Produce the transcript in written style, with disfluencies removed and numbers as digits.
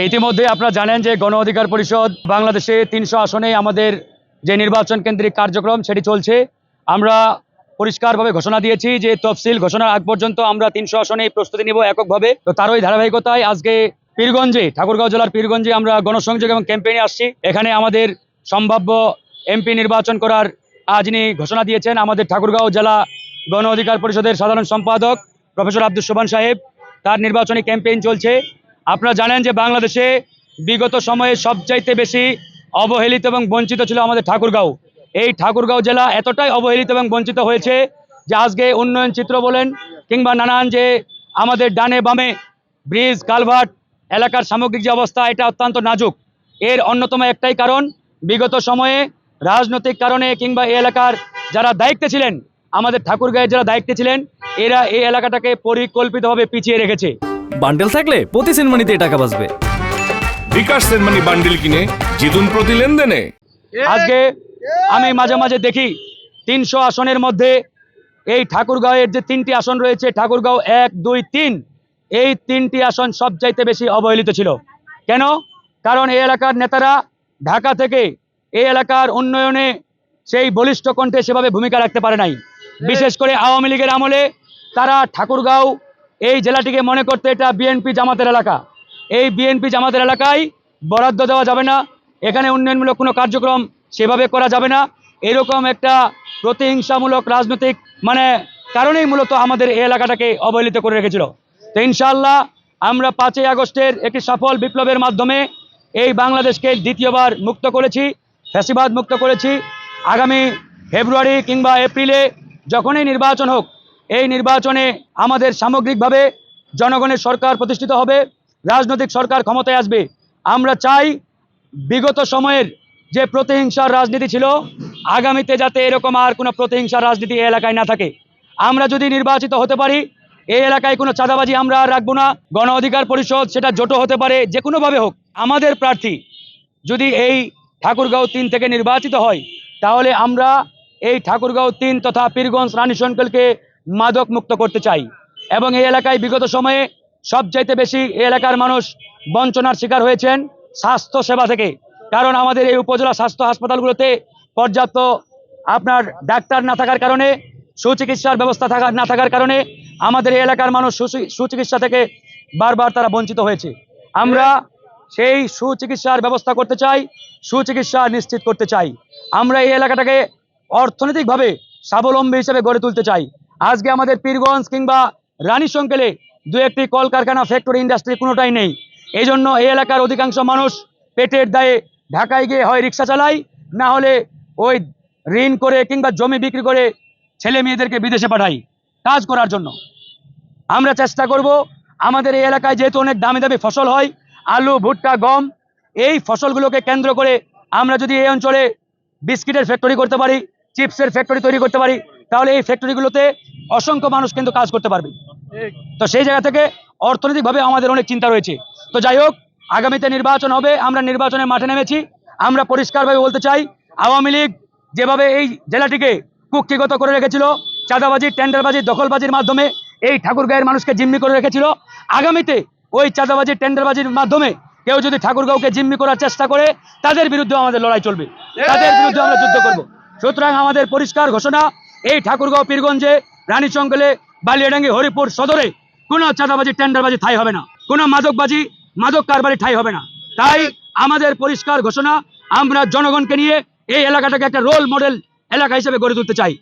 ইতিমধ্যে আপনারা জানেন যে গণ অধিকার পরিষদ বাংলাদেশে ৩০০ আসনে আমাদের যে নির্বাচন কেন্দ্রিক কার্যক্রম সেটি চলছে। আমরা পরিষ্কারভাবে ঘোষণা দিয়েছি যে তফসিল ঘোষণার আগ পর্যন্ত আমরা ৩০০ আসনে প্রস্তুতি নিব এককভাবে। তো তারই ধারাবাহিকতায় আজকে পীরগঞ্জে, ঠাকুরগাঁও জেলার পীরগঞ্জে আমরা গণসংযোগ এবং ক্যাম্পেইনে আসছি। এখানে আমাদের সম্ভাব্য এমপি নির্বাচন করার যিনি ঘোষণা দিয়েছেন আমাদের ঠাকুরগাঁও জেলা গণ অধিকার পরিষদের সাধারণ সম্পাদক প্রফেসর আব্দুস সোবহান সাহেব, তার নির্বাচনী ক্যাম্পেইন চলছে। আপনারা জানেন যে বাংলাদেশে বিগত সময়ে সবচাইতে বেশি অবহেলিত এবং বঞ্চিত ছিল আমাদের ঠাকুরগাঁও। এই ঠাকুরগাঁও জেলা এতটাই অবহেলিত এবং বঞ্চিত হয়েছে যে আজকে উন্নয়ন চিত্র বলেন কিংবা নানান যে আমাদের ডানে বামে ব্রিজ কালভার্ট এলাকার সামগ্রিক যে অবস্থা, এটা অত্যন্ত নাজুক। এর অন্যতম একটাই কারণ, বিগত সময়ে রাজনৈতিক কারণে কিংবা এই এলাকার যারা দায়িত্বে ছিলেন, আমাদের ঠাকুরগাঁয়ের যারা দায়িত্বে ছিলেন, এরা এই এলাকাটাকে পরিকল্পিতভাবে পিছিয়ে রেখেছে। বান্ডেল থাকলে প্রতি সেনমানিতে টাকা বাঁচবে। বিকাশ সেনমানি বান্ডেল কিনে জিতুন প্রতি লেনদেনে। আজকে আমি মাঝে মাঝে দেখি ৩০০ আসনের মধ্যে এই ঠাকুরগাঁওয়ের যে ৩টি আসন রয়েছে, ঠাকুরগাঁও ১, ২, ৩, এই ৩টি আসন সবচাইতে বেশি অবহেলিত ছিল। কেন? কারণ এই এলাকার নেতারা ঢাকা থেকে এই এলাকার উন্নয়নে সেই বলিষ্ঠ কণ্ঠে সেভাবে ভূমিকা রাখতে পারে নাই। বিশেষ করে আওয়ামী লীগের আমলে তারা ঠাকুরগাঁও এই জেলাটিকে মনে করতে এটা বিএনপি জামাতের এলাকা। এই বিএনপি জামাতের এলাকায় বরাদ্দ দেওয়া যাবে না, এখানে উন্নয়নমূলক কোনো কার্যক্রম সেভাবে করা যাবে না, এরকম একটা প্রতিহিংসামূলক রাজনৈতিক কারণেই মূলত আমাদের এই এলাকাটাকে অবহেলিত করে রেখেছিল। তো ইনশাআল্লাহ আমরা 5ই আগস্টের একটি সফল বিপ্লবের মাধ্যমে এই বাংলাদেশকে দ্বিতীয়বার মুক্ত করেছি, ফ্যাসিবাদ মুক্ত করেছি। আগামী ফেব্রুয়ারি কিংবা এপ্রিলে যখনই নির্বাচন হোক, এই নির্বাচনে আমাদের সামগ্রিকভাবে জনগণের সরকার প্রতিষ্ঠিত হবে, রাজনৈতিক সরকার ক্ষমতায় আসবে। আমরা চাই বিগত সময়ের যে প্রতিহিংসার রাজনীতি ছিল, আগামীতে যাতে এরকম আর কোনো প্রতিহিংসার রাজনীতি এই এলাকায় না থাকে। আমরা যদি নির্বাচিত হতে পারি, এই এলাকায় কোনো চাঁদাবাজি আমরা আর রাখবো না। গণ অধিকার পরিষদ সেটা জোটও হতে পারে, যে কোনোভাবে হোক, আমাদের প্রার্থী যদি এই ঠাকুরগাঁও 3 থেকে নির্বাচিত হয়, তাহলে আমরা এই ঠাকুরগাঁও 3 তথা পীরগঞ্জ রানীশঙ্কলকে মাদক মুক্ত করতে চাই। এবং এই এলাকায় বিগত সময়ে সবচাইতে বেশি এই এলাকার মানুষ বঞ্চনার শিকার হয়েছেন স্বাস্থ্য সেবা থেকে। কারণ আমাদের এই উপজেলা স্বাস্থ্য হাসপাতালগুলোতে পর্যাপ্ত ডাক্তার না থাকার কারণে, সুচিকিৎসার ব্যবস্থা না থাকার কারণে আমাদের এই এলাকার মানুষ সুচিকিৎসা থেকে বারবার তারা বঞ্চিত হয়েছে। আমরা সেই সুচিকিৎসার ব্যবস্থা করতে চাই, সুচিকিৎসা নিশ্চিত করতে চাই। আমরা এই এলাকাটাকে অর্থনৈতিকভাবে স্বাবলম্বী হিসেবে গড়ে তুলতে চাই। আজকে আমাদের পীরগঞ্জ কিংবা রানীশঙ্কলে 2-1টি কলকারখানা, ফ্যাক্টরি, ইন্ডাস্ট্রি কোনোটাই নেই। এই জন্য এই এলাকার অধিকাংশ মানুষ পেটের দায়ে ঢাকায় গিয়ে হয় রিক্সা চালায়, না হলে ওই ঋণ করে কিংবা জমি বিক্রি করে ছেলে মেয়েদেরকে বিদেশে পাঠাই কাজ করার জন্য। আমরা চেষ্টা করব আমাদের এই এলাকায় যেহেতু অনেক দামি দামি ফসল হয়, আলু, ভুট্টা, গম, এই ফসলগুলোকে কেন্দ্র করে আমরা যদি এই অঞ্চলে বিস্কিটের ফ্যাক্টরি করতে পারি, চিপসের ফ্যাক্টরি তৈরি করতে পারি, তাহলে এই ফ্যাক্টরিগুলোতে অসংখ্য মানুষ কিন্তু কাজ করতে পারবে। তো সেই জায়গা থেকে অর্থনৈতিকভাবে আমাদের অনেক চিন্তা রয়েছে। তো যাই হোক, আগামীতে নির্বাচন হবে, আমরা নির্বাচনের মাঠে নেমেছি। আমরা পরিষ্কারভাবে বলতে চাই, আওয়ামী লীগ যেভাবে এই জেলাটিকে কুক্ষিগত করে রেখেছিল, চাঁদাবাজি, টেন্ডারবাজি, দখলবাজির মাধ্যমে এই ঠাকুরগাঁয়ের মানুষকে জিম্মি করে রেখেছিল, আগামীতে ওই চাঁদাবাজি, টেন্ডারবাজির মাধ্যমে কেউ যদি ঠাকুরগাঁওকে জিম্মি করার চেষ্টা করে, তাদের বিরুদ্ধে আমাদের লড়াই চলবে, তাদের বিরুদ্ধে আমরা যুদ্ধ করব। সুতরাং আমাদের পরিষ্কার ঘোষণা, এই ঠাকুরগাঁও, পীরগঞ্জে, রানীশঙ্কলে, বালিয়াডাঙ্গি, হরিপুর সদরে কোনো চাঁদাবাজি, টেন্ডারবাজি ঠাঁই হবে না, কোনো মাদকবাজি, মাদক কারবারি ঠাঁই হবে না। তাই আমাদের পরিষ্কার ঘোষণা, আমরা জনগণকে নিয়ে এই এলাকাটাকে একটা রোল মডেল এলাকা হিসেবে গড়ে তুলতে চাই।